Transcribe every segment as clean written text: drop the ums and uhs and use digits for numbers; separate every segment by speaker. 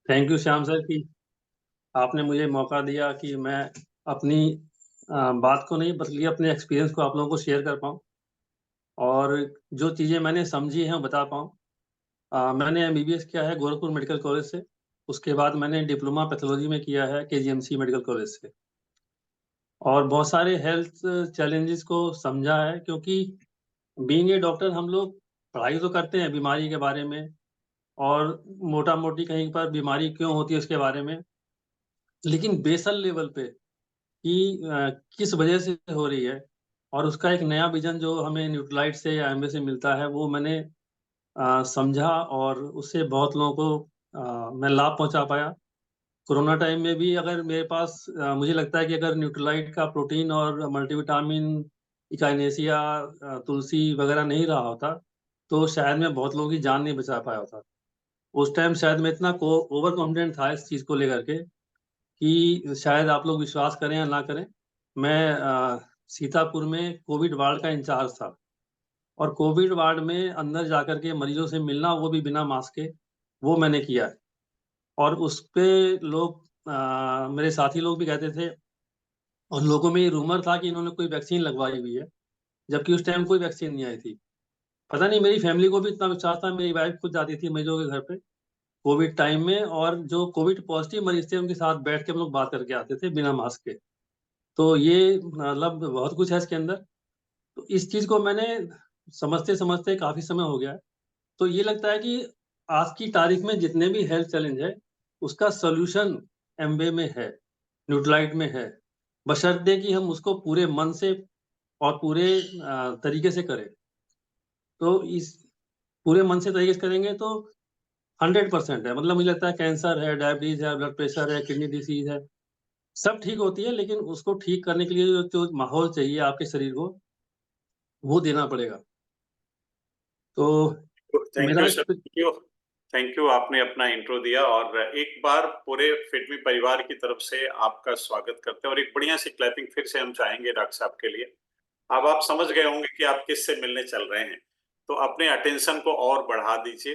Speaker 1: Thank you Shyam sir कि आपने मुझे मौका दिया कि मैं अपनी बात को नहीं बल्कि अपने एक्सपीरियंस को आप लोगों को शेयर कर पाऊँ और जो चीज़ें मैंने समझी हैं वो बता पाऊँ। मैंने एमबीबीएस किया है गोरखपुर मेडिकल कॉलेज से। उसके बाद मैंने डिप्लोमा पैथोलॉजी में किया है केजीएमसी मेडिकल कॉलेज से और बहुत सारे हेल्थ चैलेंजेस को समझा है, क्योंकि बीइंग ए डॉक्टर हम लोग पढ़ाई तो करते हैं बीमारी के बारे में और मोटा मोटी कहीं पर बीमारी क्यों होती है उसके बारे में, लेकिन बेसल लेवल पे कि किस वजह से हो रही है और उसका एक नया विजन जो हमें न्यूट्रलाइट से या एमवे से मिलता है वो मैंने समझा और उससे बहुत लोगों को मैं लाभ पहुंचा पाया। कोरोना टाइम में भी अगर मेरे पास मुझे लगता है कि अगर न्यूट्रलाइट का प्रोटीन और मल्टीविटामिन इकाइनेसिया तुलसी वगैरह नहीं रहा होता तो शायद मैं बहुत लोगों की जान नहीं बचा पाया होता। उस टाइम शायद मैं इतना ओवर कॉन्फिडेंट था इस चीज़ को लेकर के कि शायद आप लोग विश्वास करें या ना करें, मैं सीतापुर में कोविड वार्ड का इंचार्ज था और कोविड वार्ड में अंदर जाकर के मरीजों से मिलना, वो भी बिना मास्क के, वो मैंने किया है। और उस पे लोग मेरे साथी लोग भी कहते थे और लोगों में ये रूमर था कि इन्होंने कोई वैक्सीन लगवाई हुई है, जबकि उस टाइम कोई वैक्सीन नहीं आई थी। पता नहीं मेरी फैमिली को भी इतना विश्वास था, मेरी वाइफ खुद जाती थी मरीजों के घर पे कोविड टाइम में और जो कोविड पॉजिटिव मरीज थे उनके साथ बैठ के हम लोग बात करके आते थे बिना मास्क के। तो ये मतलब बहुत कुछ है इसके अंदर। तो इस चीज को मैंने समझते समझते काफी समय हो गया है। तो ये लगता है कि आज की तारीख में जितने भी हेल्थ चैलेंज है उसका सोल्यूशन एमवे में है, न्यूट्रलाइट में है, बशर्ते कि हम उसको पूरे मन से और पूरे तरीके से करें। तो इस पूरे मन से तरीके से करेंगे तो 100% है। मतलब मुझे लगता है कैंसर है, डायबिटीज है, ब्लड प्रेशर है, किडनी डिसीज है, सब ठीक होती है, लेकिन उसको ठीक करने के लिए जो माहौल चाहिए आपके शरीर को वो देना पड़ेगा। तो
Speaker 2: थैंक
Speaker 1: मेरा
Speaker 2: you sir, thank you. Thank you, आपने अपना इंट्रो दिया और एक बार पूरे फिटमी परिवार की तरफ से आपका स्वागत करते हैं और एक बढ़िया सी क्लैपिंग फिर से हम चाहेंगे डॉक्टर साहब के लिए। अब आप समझ गए होंगे कि आप किससे मिलने चल रहे हैं, तो अपने अटेंशन को और बढ़ा दीजिए,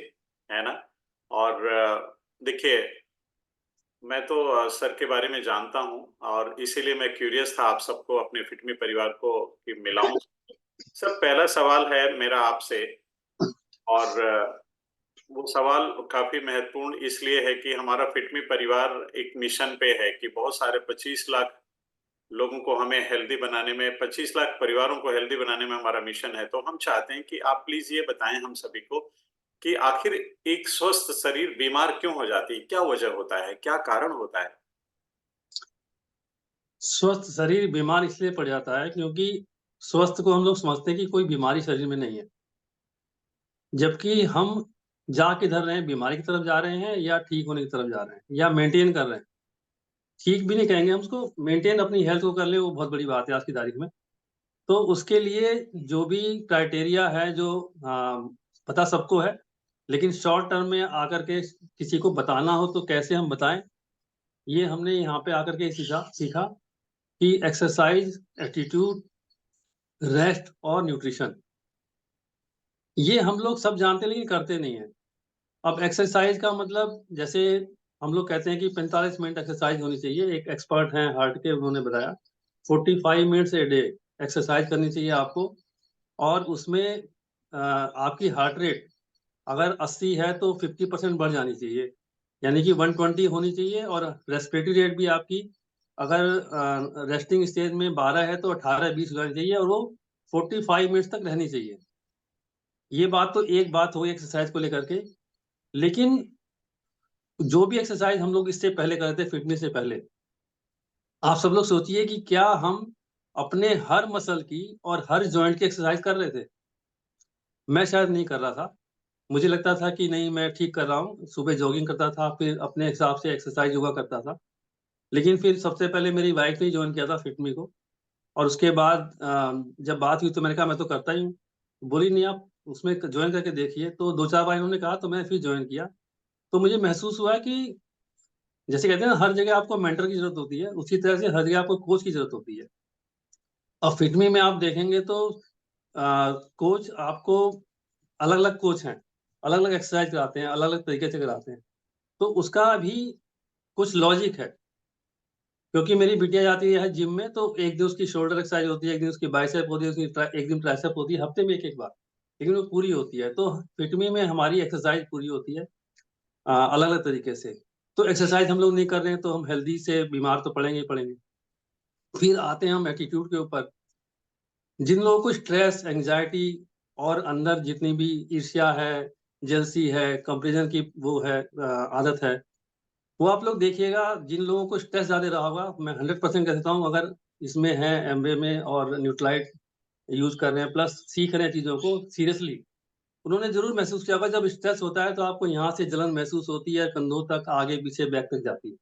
Speaker 2: है ना। और देखिए, मैं तो सर के बारे में जानता हूं और इसीलिए मैं क्यूरियस था आप सबको, अपने फिटमी परिवार को कि मिलाऊं। सर, पहला सवाल है मेरा आपसे और वो सवाल काफी महत्वपूर्ण इसलिए है कि हमारा फिटमी परिवार एक मिशन पे है कि बहुत सारे 25 लाख लोगों को हमें हेल्दी बनाने में, 25 लाख परिवारों को हेल्दी बनाने में हमारा मिशन है। तो हम चाहते हैं कि आप प्लीज ये बताएं हम सभी को कि आखिर एक स्वस्थ शरीर बीमार क्यों हो जाती है, क्या वजह होता है, क्या कारण होता है।
Speaker 1: स्वस्थ शरीर बीमार इसलिए पड़ जाता है क्योंकि स्वस्थ को हम लोग समझते हैं कि कोई बीमारी शरीर में नहीं है, जबकि हम जा किधर रहे हैं, बीमारी की तरफ जा रहे हैं या ठीक होने की तरफ जा रहे हैं या मेंटेन कर रहे हैं। ठीक भी नहीं कहेंगे हम उसको, मेंटेन अपनी हेल्थ को कर ले वो बहुत बड़ी बात है आज की तारीख में। तो उसके लिए जो भी क्राइटेरिया है जो पता सबको है, लेकिन शॉर्ट टर्म में आकर के किसी को बताना हो तो कैसे हम बताएं, ये हमने यहाँ पे आकर के सीखा सीखा कि एक्सरसाइज, एटीट्यूड, रेस्ट और न्यूट्रिशन, ये हम लोग सब जानते हैं लेकिन करते नहीं है। अब एक्सरसाइज का मतलब, जैसे हम लोग कहते हैं कि 45 मिनट एक्सरसाइज होनी चाहिए, एक एक्सपर्ट हैं हार्ट के, उन्होंने बताया 45 मिनट्स ए डे एक्सरसाइज करनी चाहिए आपको। और उसमें आपकी हार्ट रेट अगर 80 है तो 50% बढ़ जानी चाहिए, यानी कि 120 होनी चाहिए। और रेस्पिरेटरी रेट भी आपकी अगर रेस्टिंग स्टेज में 12 है तो 18-20 हो जानी चाहिए और वो 45 मिनट्स तक रहनी चाहिए। ये बात तो एक बात हो एक्सरसाइज को लेकर के, लेकिन जो भी एक्सरसाइज हम लोग इससे पहले करते थे, फिटनेस से पहले, आप सब लोग सोचिए कि क्या हम अपने हर मसल की और हर जॉइंट की एक्सरसाइज कर रहे थे? मैं शायद नहीं कर रहा था। मुझे लगता था कि नहीं मैं ठीक कर रहा हूँ, सुबह जॉगिंग करता था, फिर अपने हिसाब से एक्सरसाइज योगा करता था। लेकिन फिर सबसे पहले मेरी वाइफ ने ज्वाइन किया था फिटमी को और उसके बाद जब बात हुई तो मैंने कहा मैं तो करता ही हूँ। बोली नहीं आप उसमें ज्वाइन करके देखिए, तो 2-4 बार इन्होंने कहा तो मैंने फिर ज्वाइन किया। तो मुझे महसूस हुआ कि जैसे कहते हैं ना हर जगह आपको मेंटर की जरूरत होती है, उसी तरह से हर जगह आपको कोच की जरूरत होती है। अब फिटमी में आप देखेंगे तो कोच आपको अलग अलग कोच हैं, अलग अलग एक्सरसाइज कराते हैं, अलग अलग तरीके से कराते हैं। तो उसका भी कुछ लॉजिक है, क्योंकि मेरी बिटिया जाती है जिम में, तो एक दिन उसकी शोल्डर एक्सरसाइज होती है, एक दिन उसकी बाइसेप होती है, एक दिन ट्राइसेप होती है, हफ्ते में एक बार, लेकिन वो पूरी होती है। तो फिटमी में हमारी एक्सरसाइज पूरी होती है अलग अलग तरीके से। तो एक्सरसाइज हम लोग नहीं कर रहे हैं तो हम हेल्दी से बीमार तो पड़ेंगे ही पड़ेंगे। फिर आते हैं हम एटीट्यूड के ऊपर। जिन लोगों को स्ट्रेस, एंजाइटी और अंदर जितनी भी ईर्ष्या है, जेलसी है, कंपैरिजन की वो है आदत है, वो आप लोग देखिएगा। जिन लोगों को स्ट्रेस ज्यादा रहा होगा, मैं 100% कह देता हूँ, अगर इसमें है एमबे में और न्यूट्राइट यूज कर रहे हैं प्लस सीख रहे हैं चीजों को सीरियसली, उन्होंने जरूर महसूस किया होगा जब स्ट्रेस होता है तो आपको यहाँ से जलन महसूस होती है, कंधों तक, आगे पीछे, बैक तक जाती है।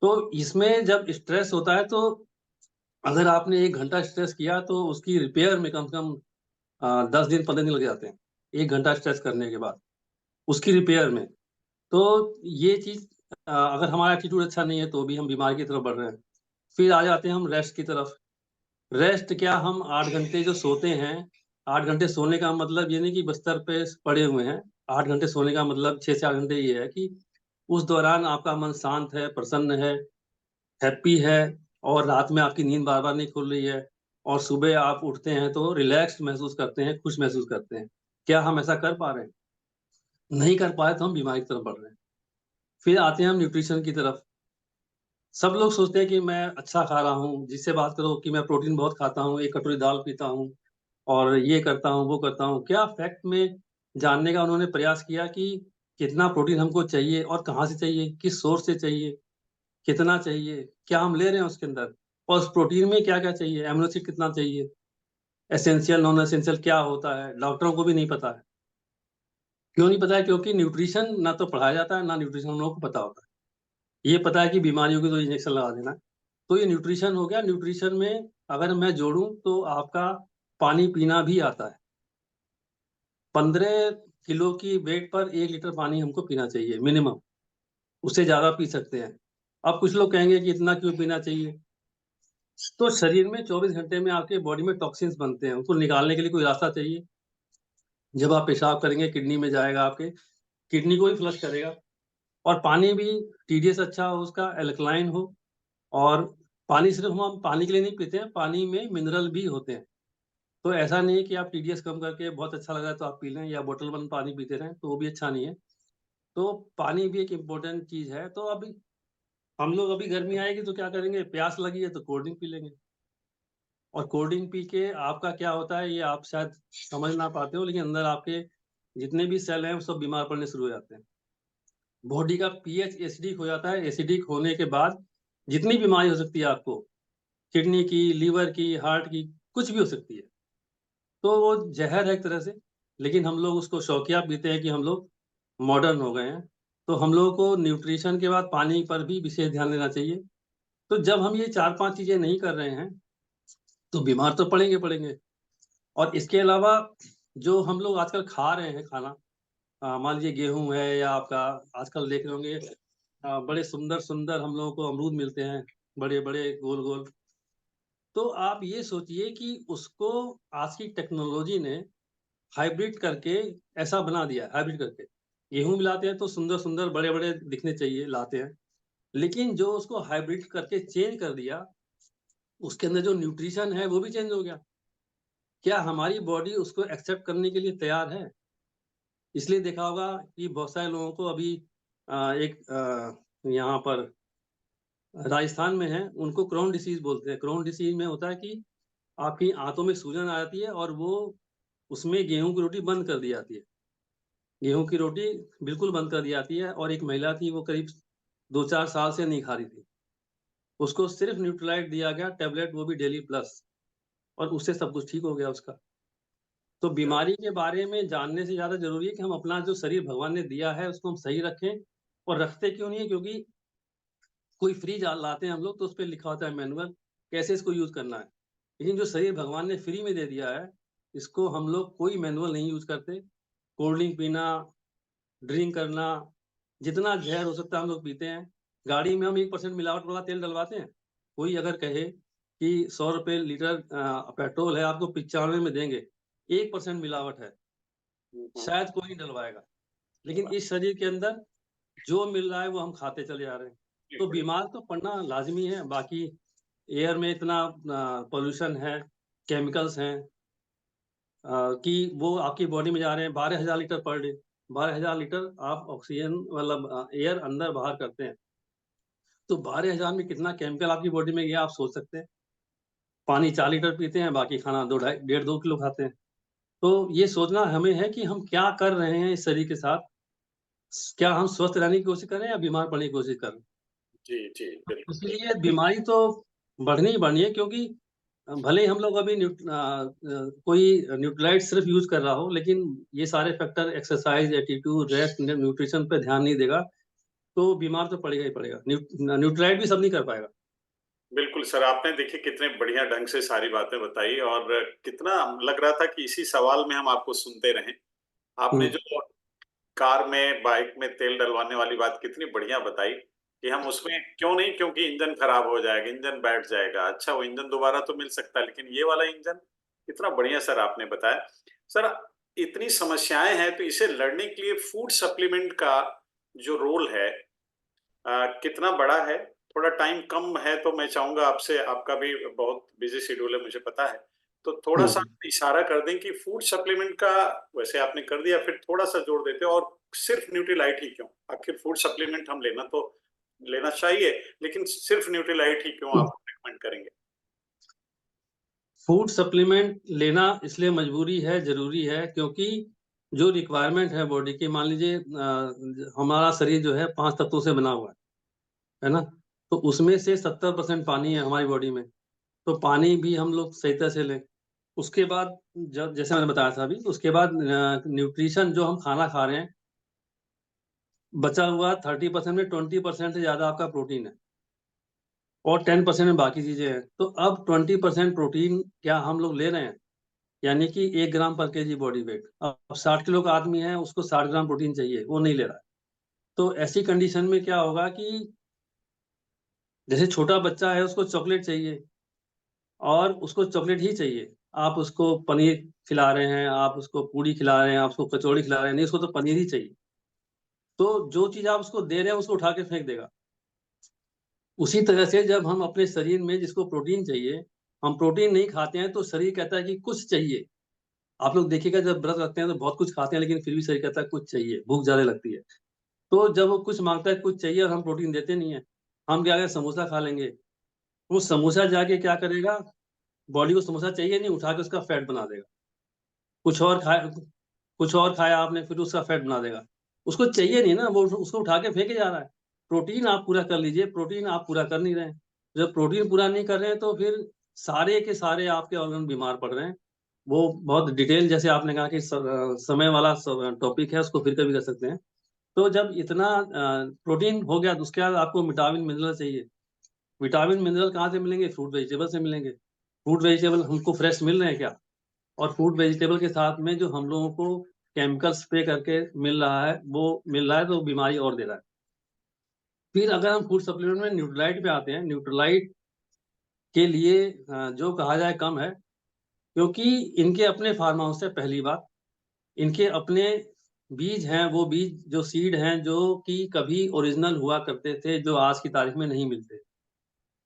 Speaker 1: तो इसमें जब स्ट्रेस होता है तो अगर आपने 1 घंटा स्ट्रेस किया तो उसकी रिपेयर में कम से कम 10 दिन 15 दिन लग जाते हैं, 1 घंटा स्ट्रेस करने के बाद उसकी रिपेयर में। तो ये चीज अगर हमारा एटीट्यूड अच्छा नहीं है तो भी हम बीमारी की तरफ बढ़ रहे हैं। फिर आ जाते हैं हम रेस्ट की तरफ। रेस्ट क्या, हम 8 घंटे जो सोते हैं, 8 घंटे सोने का मतलब ये नहीं कि बिस्तर पे पड़े हुए हैं। 8 घंटे सोने का मतलब 6 से 8 घंटे ये है कि उस दौरान आपका मन शांत है, प्रसन्न है, हैप्पी है, और रात में आपकी नींद बार बार नहीं खुल रही है, और सुबह आप उठते हैं तो रिलैक्स्ड महसूस करते हैं, खुश महसूस करते हैं। क्या हम ऐसा कर पा रहे हैं? नहीं कर पाए तो हम बीमारी की तरफ बढ़ रहे हैं। फिर आते हैं हम न्यूट्रिशन की तरफ। सब लोग सोचते हैं कि मैं अच्छा खा रहा हूँ, जिससे बात करो कि मैं प्रोटीन बहुत खाता हूँ, 1 कटोरी दाल पीता हूँ और ये करता हूँ, वो करता हूँ। क्या फैक्ट में जानने का उन्होंने प्रयास किया कि कितना प्रोटीन हमको चाहिए और कहाँ से चाहिए, किस सोर्स से चाहिए, कितना चाहिए, क्या हम ले रहे हैं उसके अंदर, और उस प्रोटीन में क्या क्या चाहिए, एमिनो एसिड कितना चाहिए, एसेंशियल नॉन एसेंशियल क्या होता है, डॉक्टरों को भी नहीं पता है। क्यों नहीं पता है? क्योंकि न्यूट्रिशन ना तो पढ़ाया जाता है, ना न्यूट्रिशन हम लोगों को पता होता है। ये पता है कि बीमारियों की तो इंजेक्शन लगा देना। तो ये न्यूट्रिशन हो गया। न्यूट्रिशन में अगर मैं जोड़ूं तो आपका पानी पीना भी आता है। 15 किलो की वेट पर 1 लीटर पानी हमको पीना चाहिए मिनिमम, उससे ज्यादा पी सकते हैं। अब कुछ लोग कहेंगे कि इतना क्यों पीना चाहिए? तो शरीर में 24 घंटे में आपके बॉडी में टॉक्सिन्स बनते हैं, उनको निकालने के लिए कोई रास्ता चाहिए। जब आप पेशाब करेंगे किडनी में जाएगा, आपके किडनी को ही फ्लश करेगा। और पानी भी टीडीएस अच्छा हो, उसका एल्कलाइन हो। और पानी सिर्फ हम पानी के लिए नहीं पीते हैं, पानी में मिनरल भी होते हैं। तो ऐसा नहीं है कि आप टीडीएस कम करके बहुत अच्छा लगा तो आप पी लें, या बोतल बंद पानी पीते रहें, तो वो भी अच्छा नहीं है। तो पानी भी एक इम्पोर्टेंट चीज है। तो अभी हम लोग, अभी गर्मी आएगी तो क्या करेंगे, प्यास लगी है तो कोल्ड ड्रिंक पी लेंगे। और कोल्ड ड्रिंक पी के आपका क्या होता है ये आप शायद समझ ना पाते हो, लेकिन अंदर आपके जितने भी सेल हैं वो सब बीमार पड़ने शुरू हो जाते हैं। बॉडी का पीएच एसिडिक हो जाता है। एसिडिक होने के बाद जितनी बीमारी हो सकती है आपको, किडनी की, लीवर की, हार्ट की, कुछ भी हो सकती है। तो वो जहर है एक तरह से। लेकिन हम लोग उसको शौकिया पीते हैं कि हम लोग मॉडर्न हो गए हैं। तो हम लोगों को न्यूट्रिशन के बाद पानी पर भी विशेष ध्यान देना चाहिए। तो जब हम ये 4-5 चीजें नहीं कर रहे हैं तो बीमार तो पड़ेंगे पड़ेंगे। और इसके अलावा जो हम लोग आजकल खा रहे हैं खाना, मान लीजिए गेहूं है, या आपका आजकल देख रहे होंगे बड़े सुंदर सुंदर हम लोगों को अमरूद मिलते हैं, बड़े बड़े गोल गोल। तो आप ये सोचिए कि उसको आज की टेक्नोलॉजी ने हाइब्रिड करके ऐसा बना दिया। हाइब्रिड करके गेहूं मिलाते हैं तो सुंदर सुंदर बड़े बड़े दिखने चाहिए, लाते हैं। लेकिन जो उसको हाइब्रिड करके चेंज कर दिया, उसके अंदर जो न्यूट्रिशन है वो भी चेंज हो गया। क्या हमारी बॉडी उसको एक्सेप्ट करने के लिए तैयार है? इसलिए देखा होगा कि बहुत सारे लोगों को अभी यहाँ पर राजस्थान में है, उनको क्रोन डिसीज बोलते हैं। क्रोन डिसीज में होता है कि आपकी आंतों में सूजन आ जाती है, और वो उसमें गेहूं की रोटी बंद कर दी जाती है। गेहूं की रोटी बिल्कुल बंद कर दी जाती है। और एक महिला थी, वो करीब 2-4 साल से नहीं खा रही थी। उसको सिर्फ न्यूट्रलाइट दिया गया टेबलेट, वो भी डेली प्लस, और उससे सब कुछ ठीक हो गया उसका। तो बीमारी के बारे में जानने से ज्यादा जरूरी है कि हम अपना जो शरीर भगवान ने दिया है उसको हम सही रखें। और रखते क्यों नहीं है? क्योंकि कोई फ्रिज लाते हैं हम लोग तो उस पर लिखा होता है मैनुअल, कैसे इसको यूज करना है। लेकिन जो शरीर भगवान ने फ्री में दे दिया है, इसको हम लोग कोई मैनुअल नहीं यूज करते। कोल्ड ड्रिंक पीना, ड्रिंक करना, जितना जहर हो सकता है हम लोग पीते हैं। गाड़ी में हम 1% मिलावट वाला तेल डलवाते हैं। कोई अगर कहे कि 100 रुपये लीटर पेट्रोल है, आपको 95 में देंगे, 1% मिलावट है, शायद कोई नहीं डलवाएगा। लेकिन इस शरीर के अंदर जो मिल रहा है वो हम खाते चले जा रहे हैं। तो बीमार तो पड़ना लाज़मी है। बाकी एयर में इतना पॉल्यूशन है, केमिकल्स हैं कि वो आपकी बॉडी में जा रहे हैं 12,000 लीटर पर डे। 12,000 लीटर आप ऑक्सीजन मतलब एयर अंदर बाहर करते हैं। तो 12,000 में कितना केमिकल आपकी बॉडी में गया आप सोच सकते हैं। पानी 4 लीटर पीते हैं, बाकी खाना 2 ढाई डेढ़ 2 किलो खाते हैं। तो ये सोचना हमें है कि हम क्या कर रहे हैं इस शरीर के साथ? क्या हम स्वस्थ रहने की कोशिश कर रहे हैं या बीमार पड़ने की कोशिश कर रहे हैं?
Speaker 2: जी, जी, बिल्कुल,
Speaker 1: इसलिए बीमारी तो बढ़नी ही बढ़नी है, क्योंकि भले ही हम लोग अभी कोई न्यूट्रालाइट सिर्फ यूज़ कर रहा हो, लेकिन ये सारे factor exercise, attitude, rest, nutrition पे ध्यान नहीं देगा, तो बीमार तो पड़ेगा ही पड़ेगा। न्यूट्रालाइट भी सब नहीं कर पाएगा।
Speaker 2: बिल्कुल सर, आपने देखिए कितने बढ़िया ढंग से सारी बातें बताई और कितना लग रहा था कि इसी सवाल में हम आपको सुनते रहें। आपने
Speaker 1: हुँ,
Speaker 2: जो कार में, बाइक में तेल डलवाने वाली बात कितनी बढ़िया बताई कि हम उसमें क्यों नहीं, क्योंकि इंजन खराब हो जाएगा, इंजन बैठ जाएगा। अच्छा, वो इंजन दोबारा तो मिल सकता है, लेकिन ये वाला इंजन कितना बढ़िया सर आपने बताया। सर, इतनी समस्याएँ हैं, तो इसे लड़ने के लिए फूड सप्लीमेंट का जो रोल है कितना बड़ा है? थोड़ा टाइम कम है, तो मैं चाहूँगा आपसे, आपका भी बहुत बिज़ी शेड्यूल है मुझे पता है। तो
Speaker 1: हुँ,
Speaker 2: थोड़ा-सा
Speaker 1: हुँ।
Speaker 2: इशारा कर दें कि फूड सप्लीमेंट का वैसे आपने कर दिया, फिर थोड़ा-सा जोड़ देते और सिर्फ़ न्यूट्रीलाइट ही क्यों? आखिर फूड सप्लीमेंट हम लेना तो लेना चाहिए, लेकिन सिर्फ़ न्यूट्रीलाइट ही क्यों आप रिकमेंड करेंगे?
Speaker 1: फूड सप्लीमेंट लेना इसलिए मजबूरी है, ज़रूरी है, क्योंकि जो रिक्वायरमेंट है बॉडी की, मान लीजिए हमारा शरीर जो है 5 तत्वों से बना हुआ है ना? तो उसमें से 70% पानी है हमारी बॉडी में, तो पानी भी हम लोग सही तरह से लें। उसके बाद जब जैसे मैंने बताया था अभी, उसके बाद न्यूट्रिशन जो हम खाना खा रहे हैं, बचा हुआ 30% में 20% से ज़्यादा आपका प्रोटीन है और 10% में बाकी चीज़ें हैं। तो अब 20% प्रोटीन क्या हम लोग ले रहे हैं? यानी कि 1 ग्राम पर केजी बॉडी वेट। अब 60 किलो का आदमी है, उसको 60 ग्राम प्रोटीन चाहिए, वो नहीं ले रहा है। तो ऐसी कंडीशन में क्या होगा कि जैसे छोटा बच्चा है, उसको चॉकलेट चाहिए और उसको चॉकलेट ही चाहिए। आप उसको पनीर खिला रहे हैं, आप उसको पूड़ी खिला रहे हैं, आप उसको कचौड़ी खिला रहे हैं, नहीं उसको तो पनीर ही चाहिए। तो जो चीज़ आप उसको दे रहे हैं, उसको उठा के फेंक देगा। उसी तरह से जब हम अपने शरीर में जिसको प्रोटीन चाहिए, हम प्रोटीन नहीं खाते हैं, तो शरीर कहता है कि कुछ चाहिए। आप लोग देखिएगा जब व्रत रखते हैं तो बहुत कुछ खाते हैं, लेकिन फिर भी शरीर कहता है कुछ चाहिए, भूख ज़्यादा लगती है। तो जब वो कुछ माँगता है, कुछ चाहिए और हम प्रोटीन देते नहीं हैं, हम क्या करें समोसा खा लेंगे। वो समोसा जाके क्या करेगा, बॉडी को समोसा चाहिए नहीं, उठा के उसका फैट बना देगा। कुछ और खाया कुछ और खाया आपने, फिर उसका फैट बना देगा। उसको चाहिए नहीं ना, वो उसको उठा के फेंके जा रहा है। प्रोटीन आप पूरा कर लीजिए, प्रोटीन आप पूरा कर नहीं रहे हैं। जब प्रोटीन पूरा नहीं कर रहे हैं, तो फिर सारे के सारे आपके ऑर्गन बीमार पड़ रहे हैं। वो बहुत डिटेल, जैसे आपने कहा कि समय वाला टॉपिक है, उसको फिर कभी कर सकते हैं। तो जब इतना प्रोटीन हो गया, तो उसके बाद आपको विटामिन, मिनरल चाहिए। विटामिन, मिनरल कहाँ से मिलेंगे? फ्रूट वेजिटेबल से मिलेंगे। फ्रूट वेजिटेबल हमको फ्रेश मिल रहे हैं क्या? और फ्रूट वेजिटेबल के साथ में जो हम लोगों को केमिकल स्प्रे करके मिल रहा है, वो मिल रहा है, तो बीमारी और दे रहा है। फिर अगर हम फूड सप्लीमेंट में न्यूट्रालाइट पे आते हैं, न्यूट्रालाइट के लिए जो कहा जाए कम है, क्योंकि इनके अपने फार्म हाउस है पहली बात। इनके अपने बीज हैं, वो बीज जो सीड हैं, जो कि कभी ओरिजिनल हुआ करते थे, जो आज की तारीख में नहीं मिलते।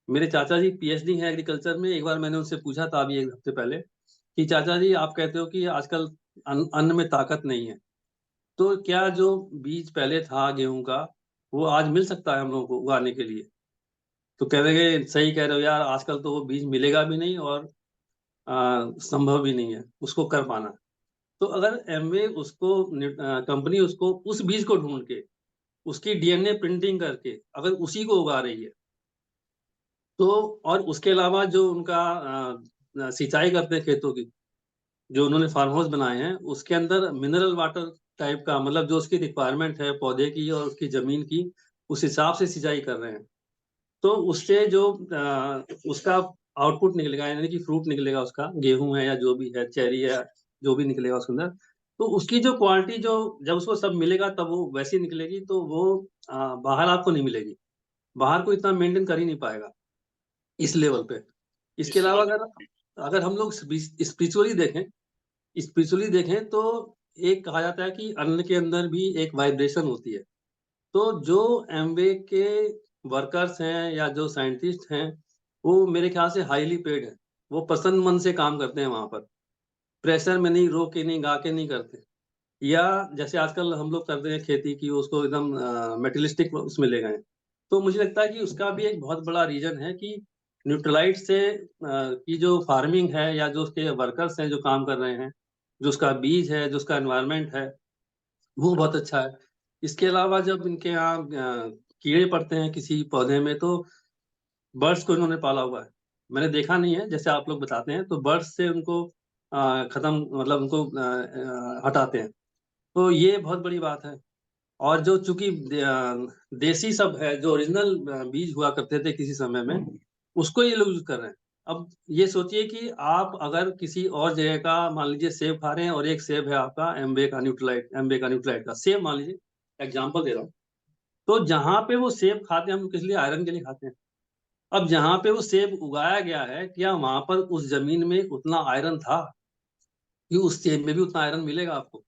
Speaker 1: मेरे चाचा जी पीएचडी हैं एग्रीकल्चर में। एक बार मैंने उनसे पूछा था अभी 1 हफ्ते पहले कि चाचा जी आप कहते हो कि आजकल अन्न में ताकत नहीं है, तो क्या जो बीज पहले था गेहूँ का, वो आज मिल सकता है हम लोगों को उगाने के लिए? तो कह रहे कि सही कह रहे हो यार, आजकल तो वो बीज मिलेगा भी नहीं और संभव भी नहीं है उसको कर पाना। तो अगर एमवे उसको कंपनी उसको उस बीज को ढूँढ के, उसकी डीएनए प्रिंटिंग करके अगर उसी को उगा रही है, तो और उसके अलावा जो उनका सिंचाई करते हैं खेतों की, जो उन्होंने फार्म हाउस बनाए हैं, उसके अंदर मिनरल वाटर टाइप का, मतलब जो उसकी रिक्वायरमेंट है पौधे की और उसकी ज़मीन की, उस हिसाब से सिंचाई कर रहे हैं। तो उससे जो उसका आउटपुट निकलेगा, यानी कि फ्रूट निकलेगा उसका, गेहूँ है या जो भी है, चेरी है, जो भी निकलेगा उसके अंदर, तो उसकी जो क्वालिटी जो जब उसको सब मिलेगा तब वो वैसी निकलेगी, तो वो बाहर आपको नहीं मिलेगी। बाहर कोई इतना मेंटेन कर ही नहीं पाएगा, इस लेवल पे। इसके
Speaker 2: इस
Speaker 1: अलावा
Speaker 2: लेवल
Speaker 1: अगर अगर हम लोग स्पिरिचुअली देखें तो एक कहा जाता है कि अन्न के अंदर भी एक वाइब्रेशन होती है। तो जो एमवे के वर्कर्स हैं या जो साइंटिस्ट हैं, वो मेरे ख्याल से हाईली पेड हैं। वो पसंद मन से काम करते हैं वहाँ पर। प्रेशर में नहीं, रो के नहीं, गा के नहीं करते। या जैसे आजकल हम लोग करते हैं खेती की, उसको एकदम मेटेलिस्टिक उसमें ले गए हैं। तो मुझे लगता है कि उसका भी एक बहुत बड़ा रीजन है कि न्यूट्रलाइट से की जो फार्मिंग है या जो उसके वर्कर्स हैं जो काम कर रहे हैं, जो उसका बीज है, जो उसका एनवायरनमेंट है, वो बहुत अच्छा है। इसके अलावा जब इनके यहाँ कीड़े पड़ते हैं किसी पौधे में, तो बर्ड्स को इन्होंने पाला हुआ है। मैंने देखा नहीं है, जैसे आप लोग बताते हैं, तो बर्ड्स से उनको खत्म, मतलब उनको हटाते हैं। तो ये बहुत बड़ी बात है। और जो चूंकि देसी सब है, जो ओरिजिनल बीज हुआ करते थे किसी समय में, उसको ये लोग यूज कर रहे हैं। अब ये सोचिए कि आप अगर किसी और जगह का, मान लीजिए सेब खा रहे हैं, और एक सेब है आपका एम्बे का न्यूट्रलाइट का सेब, मान लीजिए, एग्जाम्पल दे रहा हूँ। तो जहां पे वो सेब खाते हैं, हम किस लिए, आयरन के लिए खाते हैं। अब जहां पे वो सेब उगाया गया है, क्या वहां पर उस जमीन में उतना आयरन था कि उस सेब में भी उतना आयरन मिलेगा आपको?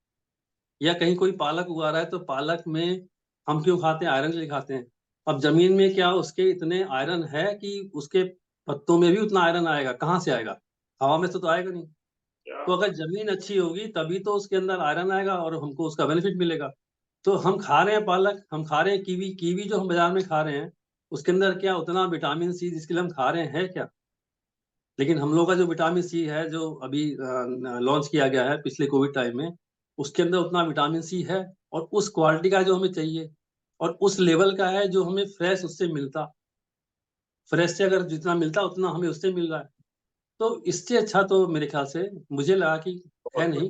Speaker 1: या कहीं कोई पालक उगा रहा है, तो पालक में हम क्यों खाते हैं, आयरन के लिए खाते हैं। अब जमीन में क्या उसके इतने आयरन है कि उसके पत्तों में भी उतना आयरन आएगा? कहाँ से आएगा? हवा में से तो आएगा नहीं।
Speaker 2: क्या
Speaker 1: तो अगर जमीन अच्छी होगी तभी तो उसके अंदर आयरन आएगा और हमको उसका बेनिफिट मिलेगा। तो हम खा रहे हैं पालक, हम खा रहे हैं कीवी, कीवी जो हम बाजार में खा रहे हैं, उसके अंदर क्या उतना विटामिन सी जिसके लिए हम खा रहे हैं है क्या? लेकिन हम लोग का जो विटामिन सी है, जो अभी लॉन्च किया गया है पिछले कोविड टाइम में, उसके अंदर उतना विटामिन सी है, और उस क्वालिटी का जो हमें चाहिए, और उस लेवल का है जो हमें फ्रेश उससे मिलता। फ्रेश से अगर जितना मिलता उतना हमें उससे मिल रहा है। तो इससे अच्छा तो मेरे ख्याल से मुझे लगा कि है
Speaker 2: बहुत
Speaker 1: नहीं।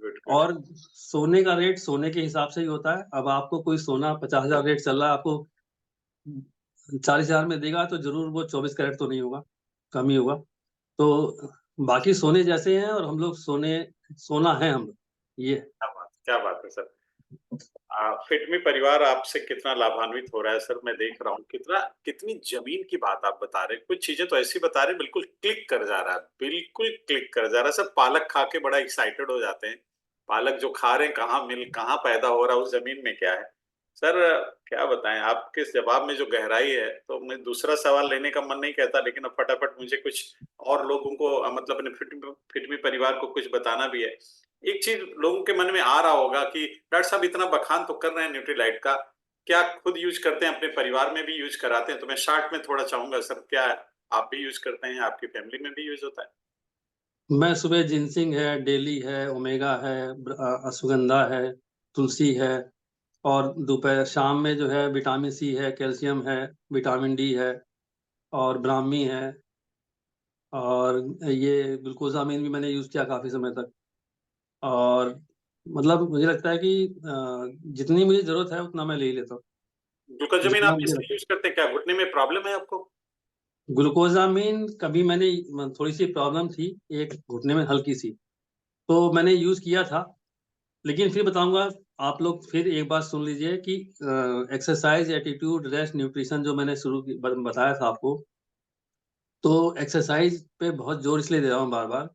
Speaker 2: Good good.
Speaker 1: और सोने का रेट सोने के हिसाब से ही होता है। अब आपको कोई सोना 50,000 रेट चल रहा है, आपको 40,000 में देगा, तो जरूर वो 24 कैरेट तो नहीं होगा, कम ही होगा। तो बाकी सोने जैसे हैं, और हम लोग सोना है हम लोग, ये है।
Speaker 2: क्या बात है सर। फिटमी परिवार आपसे कितना लाभान्वित हो रहा है सर, मैं देख रहा हूँ कितना, कितनी जमीन की बात आप बता रहे हैं। कुछ चीजें तो ऐसी बता रहे हैं, बिल्कुल क्लिक कर जा रहा है, बिल्कुल क्लिक कर जा रहा है सर। पालक खा के बड़ा एक्साइटेड हो जाते हैं। पालक जो खा रहे हैं, कहाँ पैदा हो रहा है, उस जमीन में क्या है सर। क्या बताएं, आपके जवाब में जो गहराई है, तो मैं दूसरा सवाल लेने का मन नहीं कहता, लेकिन अब फटाफट मुझे कुछ और लोगों को मतलब अपने फिटमी परिवार को कुछ बताना भी है। एक चीज लोगों के मन में आ रहा होगा कि डॉक्टर साहब इतना बखान तो कर रहे हैं न्यूट्रीलाइट का, क्या खुद यूज करते हैं, अपने परिवार में भी यूज कराते हैं? तो मैं शॉर्ट में थोड़ा चाहूंगा सर, क्या आप भी यूज करते हैं, आपकी फैमिली में भी यूज होता है?
Speaker 1: मैं सुबह जिनसिंग है, डेली है, ओमेगा है, अश्वगंधा है, तुलसी है। और दोपहर शाम में जो है विटामिन सी है, कैल्शियम है, विटामिन डी है, और ब्राह्मी है। और ये ग्लूकोजामिन भी मैंने यूज किया काफी समय तक। और मतलब मुझे लगता है कि जितनी मुझे जरूरत है उतना मैं ले ही लेता हूँ,
Speaker 2: ग्लूकोजमीन
Speaker 1: जितना
Speaker 2: आप
Speaker 1: मुझे
Speaker 2: इसलिए
Speaker 1: लगता
Speaker 2: यूज करते हैं, क्या घुटने में प्रॉब्लम है आपको?
Speaker 1: है। ग्लूकोजामिन कभी मैंने, थोड़ी सी प्रॉब्लम थी एक घुटने में हल्की सी, तो मैंने यूज किया था। लेकिन फिर बताऊंगा, आप लोग फिर एक बात सुन लीजिए कि एक्सरसाइज, एटीट्यूड, रेस्ट, न्यूट्रिशन जो मैंने बताया था आपको, तो एक्सरसाइज पे बहुत जोर इसलिए दे रहा हूँ बार बार,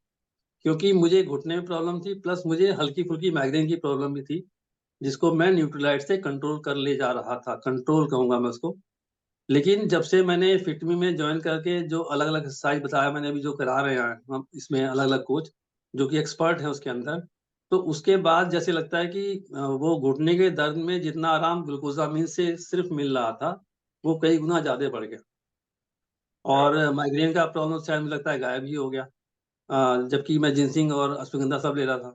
Speaker 1: क्योंकि मुझे घुटने में प्रॉब्लम थी, प्लस मुझे हल्की फुल्की माइग्रेन की प्रॉब्लम भी थी, जिसको मैं न्यूट्रीलाइट से कंट्रोल कर ले जा रहा था, कंट्रोल कहूंगा मैं उसको। लेकिन जब से मैंने फिटमी में ज्वाइन करके, जो अलग अलग एक्सरसाइज बताया मैंने, अभी जो करा रहे हैं हम इसमें अलग अलग कोच जो कि एक्सपर्ट है उसके अंदर, तो उसके बाद जैसे लगता है कि वो घुटने के दर्द में जितना आराम ग्लूकोजामिन से सिर्फ मिल रहा था, वो कई गुना ज्यादा बढ़ गया।
Speaker 2: क्या
Speaker 1: और
Speaker 2: बात।
Speaker 1: माइग्रेन का प्रॉब्लम शायद मुझे लगता है गायब ही हो गया। जबकि मैं जिंसिंग और अश्वगंधा सब ले रहा था।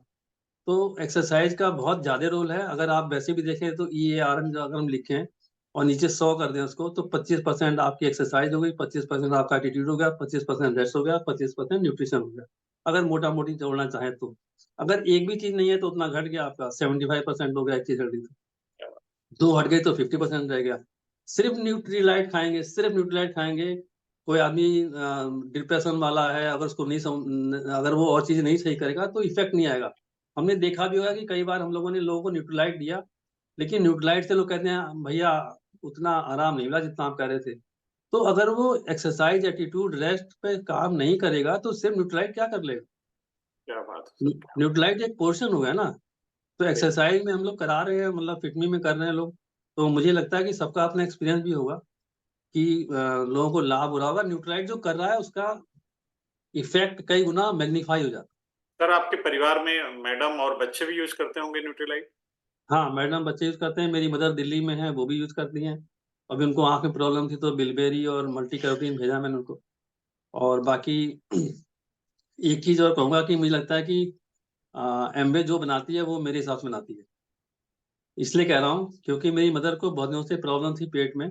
Speaker 1: तो एक्सरसाइज का बहुत ज्यादा रोल है। अगर आप वैसे भी देखें तो EARM जो अगर हम लिखें और नीचे 100 कर दें उसको, तो 25% आपकी एक्सरसाइज हो गई, 25% आपका एटीट्यूड हो गया, 25% रेस्ट हो गया, 25% न्यूट्रिशन हो गया। अगर मोटा मोटी जोड़ना चाहें तो, अगर एक भी चीज नहीं है तो उतना घट गया आपका, 75% हो गया एक चीज हट गई तो।
Speaker 2: क्या बात।
Speaker 1: दो हट गई तो 50% रह गया। सिर्फ न्यूट्रीलाइट खाएंगे, सिर्फ न्यूट्रीलाइट खाएंगे। कोई आदमी डिप्रेशन वाला है, अगर उसको नहीं अगर वो और चीज नहीं सही करेगा तो इफेक्ट नहीं आएगा। हमने देखा भी होगा कि कई बार हम लोगों ने लोगों को न्यूट्रीलाइट दिया, लेकिन न्यूट्रीलाइट से लोग कहते हैं भैया उतना आराम नहीं मिला जितना आप कह रहे थे। तो अगर वो एक्सरसाइज, एटीट्यूड, रेस्ट पे काम नहीं करेगा तो सिर्फ न्यूट्रीलाइट क्या कर लेगा?
Speaker 2: क्या बात है सर, क्या
Speaker 1: न्यूट्रीलाइट एक पोर्शन हो गया ना। तो
Speaker 2: बात।
Speaker 1: एक्सरसाइज में हम लोग करा रहे हैं, मतलब फिटमी में कर रहे हैं लोग, तो मुझे लगता है कि सबका अपना एक्सपीरियंस भी होगा कि लोगों को लाभ हो रहा होगा। न्यूट्रालाइट जो कर रहा है उसका इफ़ेक्ट कई गुना मैग्नीफाई हो जाता है।
Speaker 2: सर आपके परिवार में मैडम और बच्चे भी यूज़ करते होंगे न्यूट्रीलाइट?
Speaker 1: हाँ, मैडम बच्चे यूज़ करते हैं, मेरी मदर दिल्ली में हैं, वो भी यूज़ करती हैं। अभी उनको आँख में प्रॉब्लम थी तो बिलबेरी और मल्टी कैरोटीन भेजा मैंने उनको। और बाकी एक चीज़ और कहूँगा कि मुझे लगता है कि एमवे जो बनाती है वो मेरे हिसाब से बनाती है। इसलिए कह रहा हूँ क्योंकि मेरी मदर को बहुत दिनों से प्रॉब्लम थी पेट में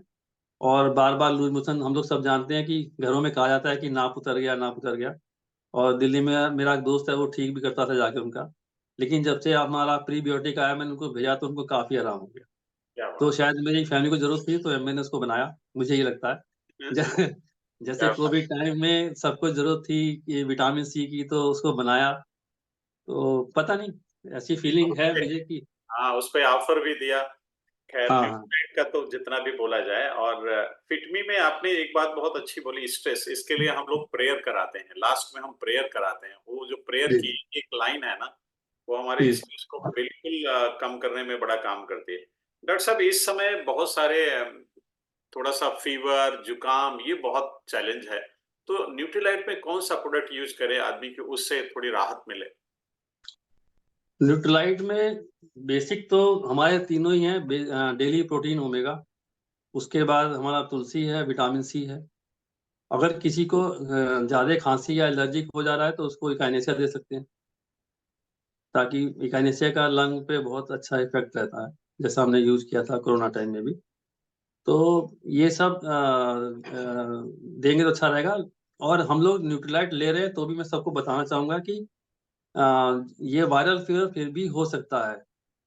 Speaker 1: और बार-बार लूज़ मोशन हम लोग सब जानते हैं कि घरों में कहा जाता है कि नाप उतर गया, नाप उतर गया। और दिल्ली में मेरा एक दोस्त है वो ठीक भी करता था जाके उनका। लेकिन जब से हमारा प्रीबायोटिक आया मैंने उनको भेजा तो उनको काफ़ी आराम हो गया।
Speaker 2: क्या
Speaker 1: तो
Speaker 2: बात
Speaker 1: शायद मेरी फैमिली को ज़रूरत थी तो मैंने उसको बनाया, मुझे ये लगता है।
Speaker 2: है!
Speaker 1: ज जैसे
Speaker 2: क्या बात
Speaker 1: कोविड टाइम में सबको ज़रूरत थी कि विटामिन सी की तो उसको बनाया। तो पता नहीं ऐसी फीलिंग है
Speaker 2: है!
Speaker 1: मुझे कि
Speaker 2: हाँ, उसपे ऑफ़र भी दिया। ख़ैर
Speaker 1: हाँ, हाँ।
Speaker 2: न्यूट्रीलाइट का तो जितना भी बोला जाए और फिटमी में आपने एक बात बहुत अच्छी बोली स्ट्रेस, इसके लिए हम लोग प्रेयर कराते हैं, लास्ट में हम प्रेयर कराते हैं। वो जो प्रेयर
Speaker 1: जी,
Speaker 2: की एक लाइन है ना, वो हमारे
Speaker 1: जी।
Speaker 2: स्ट्रेस को बिल्कुल कम करने में बड़ा काम करती है। डॉक्टर साहब इस समय बहुत सारे थोड़ा-सा फ़ीवर, जुकाम ये बहुत चैलेंज है। तो न्यूट्रीलाइट में कौन-सा प्रोडक्ट यूज़ करे आदमी को उससे थोड़ी राहत मिले?
Speaker 1: न्यूट्रालाइट में बेसिक तो हमारे तीनों ही हैं डेली प्रोटीन ओमेगा, उसके बाद हमारा तुलसी है, विटामिन सी है। अगर किसी को ज़्यादा खाँसी या एलर्जिक हो जा रहा है तो उसको इकाइनेशिया दे सकते हैं, ताकि इकाइनेशिया का लंग पे बहुत अच्छा इफ़ेक्ट रहता है, जैसा हमने यूज़ किया था कोरोना टाइम में भी। तो ये सब देंगे तो अच्छा रहेगा और हम लोग न्यूट्रीलाइट ले रहे हैं तो भी मैं सबको बताना चाहूँगा कि ये वायरल फ़ीवर फिर भी हो सकता है।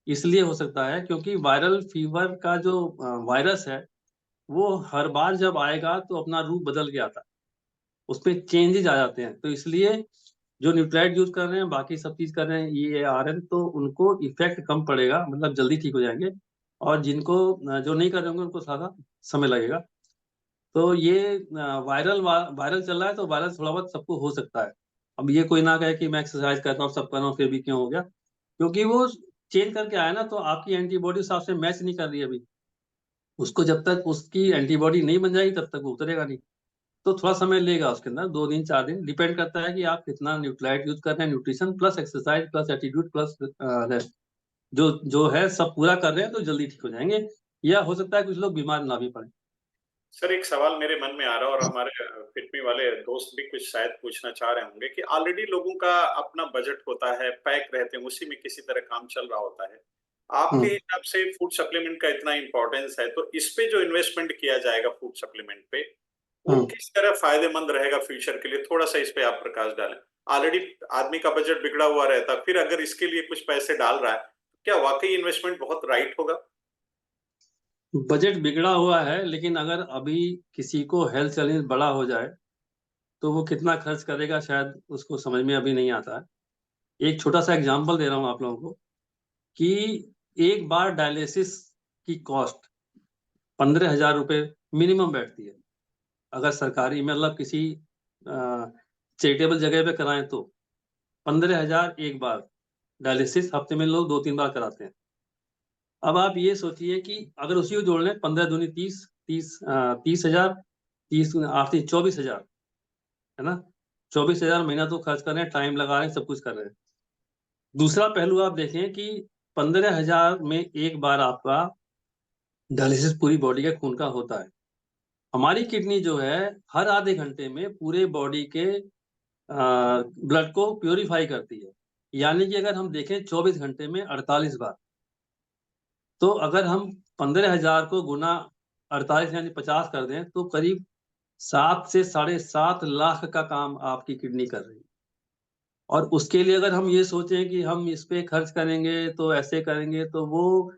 Speaker 1: इसलिए हो सकता है क्योंकि वायरल फ़ीवर का जो वायरस है, वो हर बार जब आएगा तो अपना रूप बदल के आता है। उसमें चेंजेज़ आ जाते हैं। तो इसलिए जो न्यूट्रालाइट यूज़ कर रहे हैं, बाकी सब चीज़ कर रहे हैं EARN तो उनको इफ़ेक्ट कम पड़ेगा मतलब जल्दी ठीक हो जाएँगे और जिनको जो नहीं कर रहे होंगे उनको थोड़ा समय लगेगा। तो ये वायरल चल रहा है तो वायरल थोड़ा बहुत सबको हो सकता है। अब ये कोई ना कहे कि मैं एक्सरसाइज़ कर रहा हूँ, सब कर रहा हूँ फिर भी क्यों हो गया? क्योंकि वो चेंज करके आया ना तो आपकी एंटीबॉडी उस हिसाब से मैच नहीं कर रही है अभी। उसको जब तक उसकी एंटीबॉडी नहीं बन जाएगी तब तक वो उतरेगा नहीं। तो थोड़ा समय लेगा उसके अंदर 2 दिन, 4 दिन डिपेंड करता है कि आप कितना न्यूट्रालाइट यूज़ कर रहे हैं, nutrition plus exercise plus attitude plus rest. जो जो है सब पूरा कर रहे हैं तो जल्दी ठीक हो जाएँगे या हो सकता है कुछ लोग बीमार ना भी पड़ें।
Speaker 2: सर एक सवाल मेरे मन में आ रहा है और हमारे फिटमी वाले दोस्त भी कुछ शायद पूछना चाह रहे होंगे कि ऑलरेडी लोगों का अपना बजट होता है, पैक रहते हैं, उसी में किसी तरह काम चल रहा होता है।
Speaker 1: हुँ,
Speaker 2: आपके हिसाब से फूड सप्लीमेंट का इतना इम्पोर्टेंस है, तो इस पे जो इन्वेस्टमेंट किया जाएगा फूड सप्लीमेंट पे, वो
Speaker 1: हुँ।
Speaker 2: किस तरह फ़ायदेमंद रहेगा फ्यूचर के लिए? थोड़ा-सा इस पे आप प्रकाश डालें। ऑलरेडी आदमी का बजट बिगड़ा हुआ रहता है, फिर अगर इसके लिए कुछ पैसे डाल रहा है, तो क्या वाक़ई इन्वेस्टमेंट बहुत राइट होगा?
Speaker 1: बजट बिगड़ा हुआ है लेकिन अगर अभी किसी को हेल्थ चैलेंज बड़ा हो जाए, तो वो कितना खर्च करेगा शायद उसको समझ में अभी नहीं आता है। एक छोटा-सा एग्ज़ाम्पल दे रहा हूँ आप लोगों को कि एक बार डायलिसिस की कॉस्ट ₹15,000 मिनिमम बैठती है। अगर सरकारी मतलब किसी अ, चैरिटेबल जगह पे कराएँ तो 15,000 एक बार डायलिसिस हफ्ते में लोग 2-3 बार कराते हैं। अब आप ये सोचिए कि अगर उसी को जोड़ लें 15 दूनी 30 30,000 30 8 तीन 24,000 है ना? 24,000 महीना तो खर्च कर रहे हैं, टाइम लगा रहे हैं, सब कुछ कर रहे हैं। दूसरा पहलू आप देखें कि 15,000 में एक बार आपका डायलिसिस पूरी बॉडी के खून का होता है। हमारी किडनी जो है हर आधे घंटे में पूरे बॉडी के ब्लड को प्यूरिफाई करती है। यानी कि अगर हम देखें 24 घंटे में 48 बार, तो अगर हम 15,000 को गुना 48 यानी 50 कर दें, तो करीब 7 से साढ़े 7 लाख का काम आपकी किडनी कर रही है। और उसके लिए अगर हम ये सोचें कि हम इस पे खर्च करेंगे, तो ऐसे करेंगे, तो वो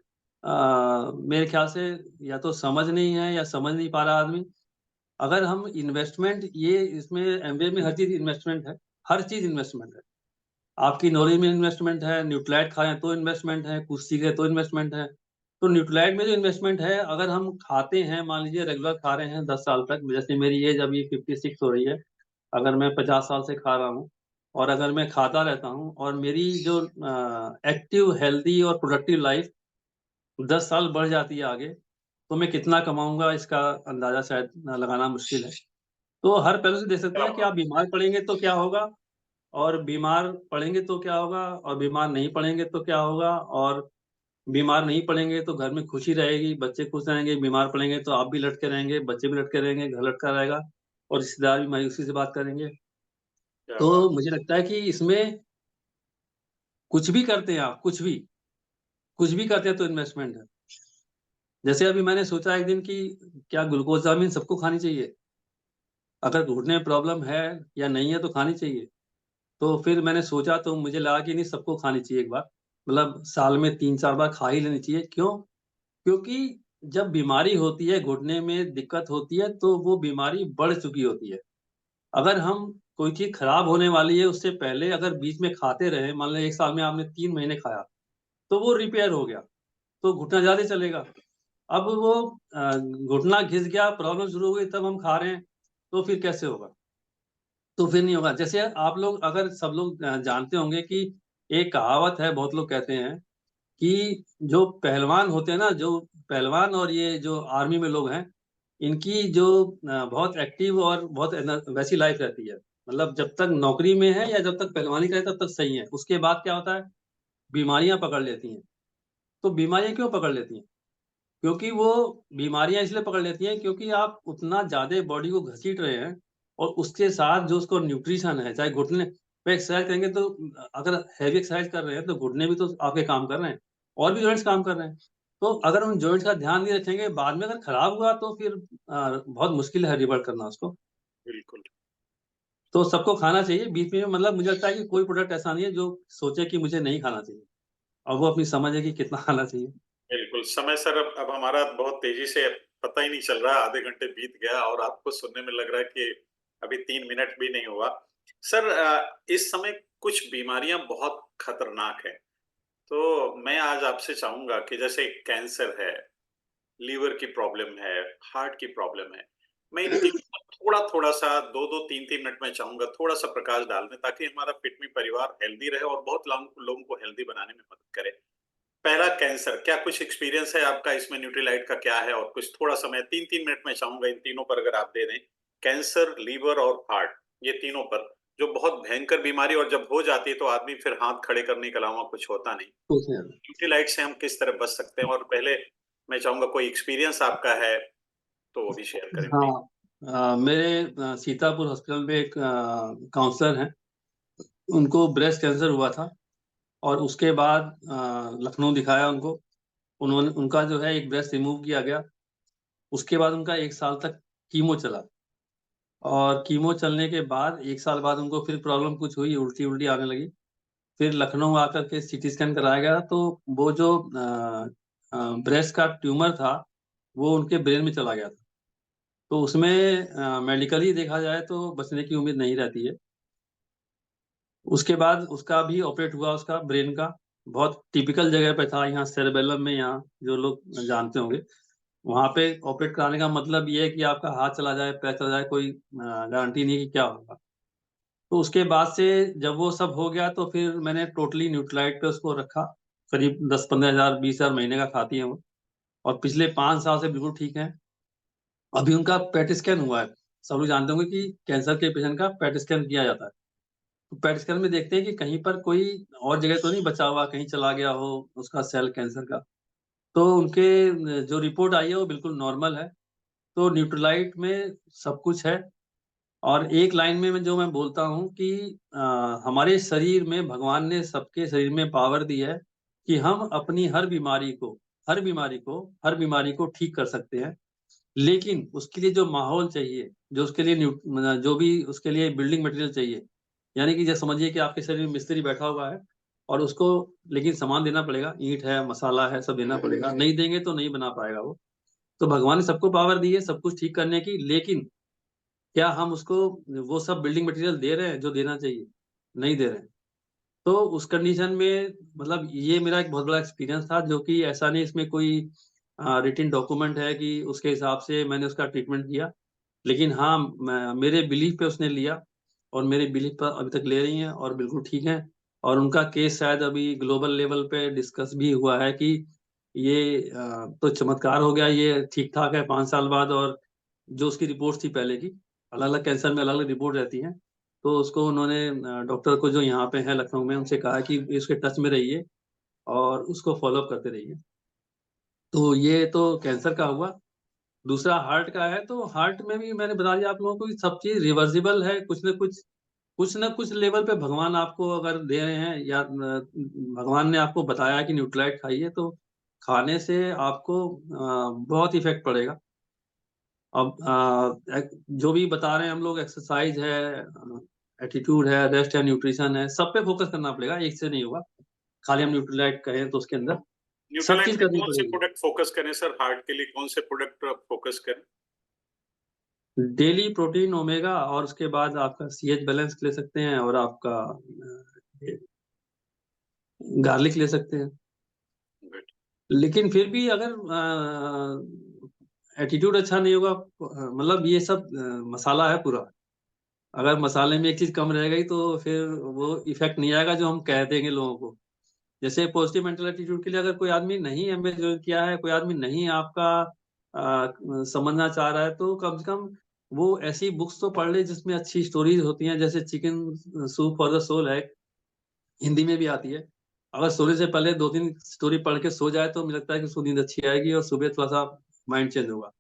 Speaker 1: मेरे ख़्याल से या तो समझ नहीं है या समझ नहीं पा रहा आदमी। अगर हम इन्वेस्टमेंट ये इसमें एमबीए में हर चीज़ इन्वेस्टमेंट है, हर चीज़ इन्वेस्टमेंट है। आपकी नॉलेज में इन्वेस्टमेंट है, न्यूट्रालाइट खाएँ तो इन्वेस्टमेंट है, कुछ सीखें तो इन्वेस्टमेंट है। तो न्यूट्रालाइट में जो इन्वेस्टमेंट है, अगर हम खाते हैं, मान लीजिए रेगुलर खा रहे हैं 10 साल तक, जैसे मेरी एज अभी 56 हो रही है, अगर मैं 50 साल से खा रहा हूँ और अगर मैं खाता रहता हूँ और मेरी जो एक्टिव, हेल्दी और प्रोडक्टिव लाइफ़ 10 साल बढ़ जाती है आगे, तो मैं कितना कमाऊँगा इसका अंदाज़ा शायद लगाना मुश्किल है। तो हर पहलू से देख सकते
Speaker 2: क्या
Speaker 1: हैं कि
Speaker 2: बात
Speaker 1: आप बीमार पड़ेंगे तो क्या होगा और बीमार पड़ेंगे तो क्या होगा और बीमार नहीं पड़ेंगे तो क्या होगा और बीमार नहीं पड़ेंगे तो घर में खुशी रहेगी, बच्चे खुश रहेंगे, बीमार पड़ेंगे तो आप भी लटके रहेंगे, बच्चे भी लटके रहेंगे, घर लटका रहेगा और रिश्तेदार भी मायूसी से बात करेंगे।
Speaker 2: क्या
Speaker 1: तो
Speaker 2: बात
Speaker 1: मुझे लगता है कि इसमें कुछ भी करते हैं आप, कुछ भी करते हैं तो इन्वेस्टमेंट है। जैसे अभी मैंने सोचा एक दिन कि क्या ग्लूकोज़ामिन सबको खानी चाहिए? अगर घुटने में प्रॉब्लम है या नहीं है तो खानी चाहिए। तो फिर मैंने सोचा तो मुझे लगा कि नहीं सबको खानी चाहिए एक बार। मतलब साल में 3-4 बार खा ही लेनी चाहिए। क्यों? क्योंकि जब बीमारी होती है, घुटने में दिक्कत होती है तो वो बीमारी बढ़ चुकी होती है। अगर हम कोई चीज़ खराब होने वाली है उससे पहले अगर बीच में खाते रहे, मान लें 1 साल में आपने 3 महीने खाया, तो वो रिपेयर हो गया, तो घुटना ज़्यादा चलेगा। अब वो घुटना घिस गया, प्रॉब्लम शुरू हो गई तब हम खा रहे हैं, तो फिर कैसे होगा? तो फिर नहीं होगा। जैसे आप लोग अगर सब लोग जानते होंगे कि एक कहावत है, बहुत लोग कहते हैं कि जो पहलवान होते हैं ना, जो पहलवान और ये जो आर्मी में लोग हैं, इनकी जो बहुत एक्टिव और बहुत वैसी लाइफ रहती है। मतलब जब तक नौकरी में है या जब तक पहलवानी करे तब तक सही है। उसके बाद क्या होता है, बीमारियाँ पकड़ लेती हैं। तो बीमारियाँ क्यों पकड़ लेती हैं? क्योंकि वो बीमारियाँ इसलिए पकड़ लेती हैं क्योंकि आप उतना ज़्यादा बॉडी को घसीट रहे हैं और उसके साथ जो उसको न्यूट्रिशन है, चाहे घुटने पे एक्सरसाइज़ करेंगे तो अगर हेवी एक्सरसाइज़ कर रहे हैं तो घुटने भी तो आपके काम कर रहे हैं और भी जॉइंट्स काम कर रहे हैं। तो अगर उन जॉइंट्स का ध्यान नहीं रखेंगे, बाद में अगर खराब हुआ तो फिर बहुत मुश्किल है रिवर्ट करना उसको।
Speaker 2: बिल्कुल,
Speaker 1: तो सबको खाना चाहिए बीच में मतलब मुझे लगता है कि कोई प्रोडक्ट ऐसा नहीं है जो सोचे कि मुझे नहीं खाना चाहिए और वो अपनी समझ है कि कितना खाना चाहिए।
Speaker 2: बिल्कुल। समय सर अब हमारा बहुत तेज़ी से पता ही नहीं चल रहा है, आधे घंटे बीत गया और आपको सुनने में लग रहा है कि अभी 3 मिनट भी नहीं हुआ। सर इस समय कुछ बीमारियाँ बहुत खतरनाक हैं, तो मैं आज आपसे चाहूँगा कि जैसे कैंसर है, लीवर की प्रॉब्लम है, हार्ट की प्रॉब्लम है। मैं इन तीनों पर थोड़ा-थोड़ा सा 2-2 3-3 मिनट में चाहूँगा थोड़ा-सा प्रकाश डाल दें ताकि हमारा फिट मी परिवार हेल्दी रहे और बहुत लोगों को हेल्दी बनाने में मदद करे। पहला कैंसर, क्या कुछ एक्सपीरियंस है आपका इसमें न्यूट्रीलाइट का क्या है? और कुछ थोड़ा समय 3-3 मिनट में चाहूँगा इन तीनों पर अगर आप दे दें। कैंसर, लीवर और हार्ट ये तीनों पर जो बहुत भयंकर बीमारी और जब हो जाती है तो आदमी फिर हाथ खड़े करने के अलावा कुछ होता नहीं।
Speaker 1: ठीक है।
Speaker 2: न्यूट्रीलाइट से हम किस तरह बच सकते हैं? और पहले मैं चाहूँगा कोई एक्सपीरियंस आपका है तो वो भी शेयर करें प्लीज़।
Speaker 1: हाँ, मेरे सीतापुर हॉस्पिटल में एक काउंसलर हैं, उनको ब्रेस्ट कैंसर हुआ था और उसके बाद लखनऊ दिखाया उनको। उन्होंने उनका जो है एक ब्रेस्ट रिमूव किया गया। उसके बाद उनका 1 साल तक कीमो चला और कीमो चलने के बाद 1 साल बाद उनको फिर प्रॉब्लम कुछ हुई, उल्टी-उल्टी आने लगी। फिर लखनऊ आकर के सीटी स्कैन कराया गया तो वो जो ब्रेस्ट का ट्यूमर था, वो उनके ब्रेन में चला गया था। तो उसमें मेडिकली देखा जाए तो बचने की उम्मीद नहीं रहती है। उसके बाद उसका भी ऑपरेट हुआ उसका ब्रेन का, बहुत टिपिकल जगह पे था यहाँ सेरेबेलम में यहाँ जो लोग जानते होंगे। वहाँ पे ऑपरेट कराने का मतलब ये है कि आपका हाथ चला जाए, पैर चला जाए, कोई गारंटी नहीं है कि क्या होगा। तो उसके बाद से जब वो सब हो गया तो फिर मैंने टोटली न्यूट्रालाइट पे उसको रखा, करीब 10-15 हज़ार 20 हज़ार महीने का खाती हैं वो और पिछले 5 साल से बिल्कुल ठीक हैं। अभी उनका पेट स्कैन हुआ है। सब लोग जानते होंगे कि कैंसर के पेशेंट का पेट स्कैन किया जाता है। तो पेट स्कैन में देखते हैं कि कहीं पर कोई और जगह तो नहीं बचा हुआ, कहीं चला गया हो उसका सेल कैंसर का। तो उनके जो रिपोर्ट आई है वो बिल्कुल नॉर्मल है। तो न्यूट्रालाइट में सब कुछ है और एक लाइन में मैं बोलता हूँ कि हमारे शरीर में भगवान ने सबके शरीर में पावर दी है कि हम अपनी हर बीमारी को ठीक कर सकते हैं। लेकिन उसके लिए जो माहौल चाहिए, जो उसके लिए जो भी उसके लिए बिल्डिंग मटेरियल चाहिए, यानी कि जैसे समझिए कि आपके शरीर में मिस्त्री बैठा हुआ है और उसको लेकिन सामान देना पड़ेगा, ईंट है, मसाला है, सब देना पड़ेगा। नहीं देंगे तो नहीं बना पाएगा वो। तो भगवान ने सबको पावर दी है सब कुछ ठीक करने की, लेकिन क्या हम उसको वो सब बिल्डिंग मटेरियल दे रहे हैं जो देना चाहिए? नहीं दे रहे हैं। तो उस कंडीशन में मतलब ये मेरा एक बहुत बड़ा एक्सपीरियंस था जो कि ऐसा नहीं इसमें कोई रिटेन डॉक्यूमेंट है कि उसके हिसाब से मैंने उसका ट्रीटमेंट किया। लेकिन हाँ, मेरे बिलीफ पे उसने लिया और मेरे बिलीफ पर अभी तक ले रही हैं और बिल्कुल ठीक हैं। और उनका केस शायद अभी ग्लोबल लेवल पे डिस्कस भी हुआ है कि ये तो चमत्कार हो गया, ये ठीक ठाक है 5 साल बाद। और जो उसकी रिपोर्ट थी पहले की, अलग अलग कैंसर में अलग अलग रिपोर्ट रहती हैं, तो उसको उन्होंने डॉक्टर को जो यहाँ पे है लखनऊ में, उनसे कहा कि इसके टच में रहिए और उसको फॉलोअप करते रहिए। तो ये तो कैंसर का हुआ। दूसरा हार्ट का है, तो हार्ट में भी मैंने बता दिया आप लोगों को कि सब चीज रिवर्सिबल है। कुछ न कुछ लेवल पे भगवान आपको अगर दे रहे हैं, या भगवान ने आपको बताया कि न्यूट्रलाइट खाइए, तो खाने से आपको बहुत इफेक्ट पड़ेगा। अब जो भी बता रहे हैं हम लोग, एक्सरसाइज है, एटीट्यूड है, रेस्ट है, न्यूट्रिशन है, सब पे फोकस करना पड़ेगा, एक से नहीं होगा। खाली हम न्यूट्रलाइट कहें तो उसके अंदर सब
Speaker 2: न्यूट्रीलाइट
Speaker 1: चीज
Speaker 2: में
Speaker 1: करनी
Speaker 2: कौन से
Speaker 1: पड़ेगी।
Speaker 2: प्रोडक्ट फोकस करें सर? हार्ट के लिए कौन से प्रोडक्ट फोकस करें?
Speaker 1: डेली प्रोटीन ओमेगा, और उसके बाद आपका सीएच बैलेंस ले सकते हैं, और आपका गार्लिक ले सकते हैं।
Speaker 2: Good.
Speaker 1: लेकिन फिर भी अगर एटीट्यूड अच्छा नहीं होगा, मतलब ये सब मसाला है पूरा। अगर मसाले में एक चीज कम रह गई तो फिर वो इफेक्ट नहीं आएगा जो हम कह देंगे लोगों को। जैसे पॉजिटिव मेंटल एटीट्यूड के लिए अगर कोई आदमी नहीं एमए ज्वाइन किया है, कोई आदमी नहीं आपका समझना चाह रहा है, तो कम से कम वो ऐसी बुक्स तो पढ़ ले जिसमें अच्छी स्टोरीज होती हैं। जैसे chicken soup for the soul है, हिंदी में भी आती है। अगर सोने से पहले 2-3 स्टोरी पढ़ के सो जाए तो मुझे लगता है कि उसको नींद अच्छी आएगी और सुबह थोड़ा सा माइंड चेंज होगा।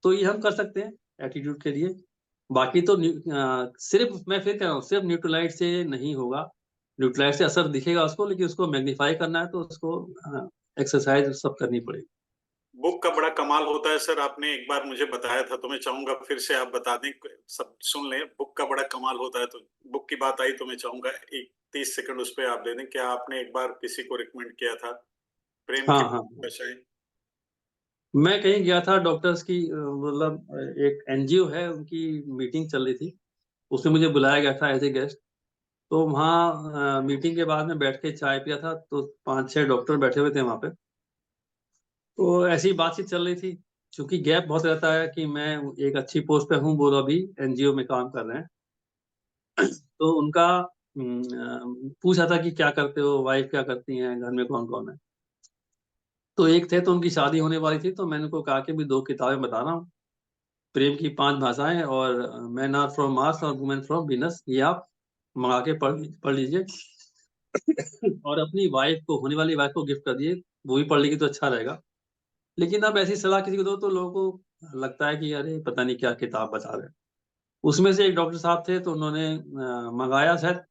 Speaker 1: तो ये हम कर सकते हैं एटीट्यूड के लिए। बाकी तो सिर्फ मैं फिर कह रहा हूँ, सिर्फ न्यूट्रलाइट से नहीं होगा। न्यूट्रलाइट से असर दिखेगा उसको, लेकिन उसको मैग्नीफाई करना है तो उसको एक्सरसाइज सब करनी पड़ेगी।
Speaker 2: बुक का बड़ा कमाल होता है सर, आपने एक बार मुझे बताया था, तो मैं चाहूंगा फिर से आप बता दें, सब सुन लें। बुक का बड़ा कमाल होता है, तो बुक की बात आई तो मैं चाहूंगा एक 30 सेकंड उस पर आप दे दें। क्या आपने एक बार किसी को रिकमेंड किया था प्रेम
Speaker 1: हाँ
Speaker 2: की
Speaker 1: हाँ हाँ।
Speaker 2: भाषाएं?
Speaker 1: मैं कहीं गया था डॉक्टर्स की, मतलब एक एनजीओ है, उनकी मीटिंग चल रही थी, उसमें मुझे बुलाया गया था एज ए गेस्ट। तो वहाँ मीटिंग के बाद में बैठ के चाय पिया था, तो 5-6 डॉक्टर बैठे हुए थे वहाँ पे। तो ऐसी बातचीत चल रही थी। क्योंकि गैप बहुत रहता है कि मैं एक अच्छी पोस्ट पे हूँ, वो अभी एनजीओ में काम कर रहे हैं। तो उनका पूछा था कि क्या करते हो, वाइफ क्या करती हैं, घर में कौन कौन है। तो एक थे, तो उनकी शादी होने वाली थी, तो मैंने उनको कहा कि भी 2 किताबें बता रहा हूँ, प्रेम की 5 भाषाएं और मैन आर फ्रॉम मार्स और वुमेन फ्रॉम वीनस, ये आप मंगा के पढ़ लीजिए। और अपनी वाइफ को, होने वाली वाइफ को गिफ्ट कर दिए, वो भी पढ़ लेगी तो अच्छा रहेगा। लेकिन अब ऐसी सलाह किसी को दो तो लोगों को लगता है कि अरे पता नहीं क्या किताब बता रहे हैं। उसमें से एक डॉक्टर साहब थे, तो उन्होंने मंगाया शायद,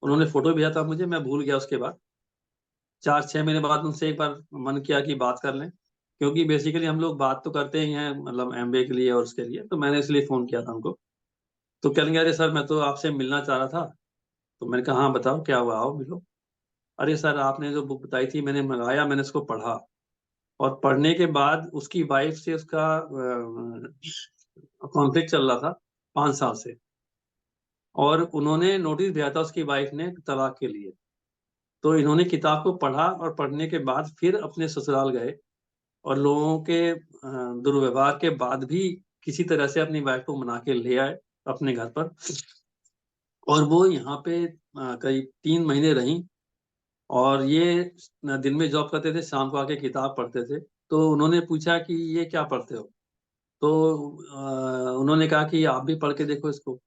Speaker 1: उन्होंने फोटो भेजा था मुझे, मैं भूल गया उसके बाद। 4-6 महीने बाद उनसे एक बार मन किया कि बात कर लें, क्योंकि बेसिकली हम लोग बात तो करते ही हैं, मतलब एमबीए के लिए और उसके लिए, तो मैंने इसलिए फोन किया था उनको। तो कह लेंगे अरे सर मैं तो आपसे मिलना चाह रहा था। तो मैंने कहा हाँ बताओ क्या हुआ, आओ मिलो। अरे सर आपने जो बुक बताई थी मैंने मंगाया, मैंने उसको पढ़ा, और पढ़ने के बाद उसकी वाइफ से उसका कॉन्फ्लिक्ट चल रहा था 5 साल से। और उन्होंने नोटिस दिया था उसकी वाइफ ने तलाक के लिए। तो इन्होंने किताब को पढ़ा, और पढ़ने के बाद फिर अपने ससुराल गए, और लोगों के दुर्व्यवहार के बाद भी किसी तरह से अपनी वाइफ को मना के ले आए अपने घर पर। और वो यहाँ पे करीब 3 महीने रहीं। और ये दिन में जॉब करते थे, शाम को आके किताब पढ़ते थे। तो उन्होंने पूछा कि ये क्या पढ़ते हो, तो उन्होंने कहा कि आप भी पढ़ के देखो इसको।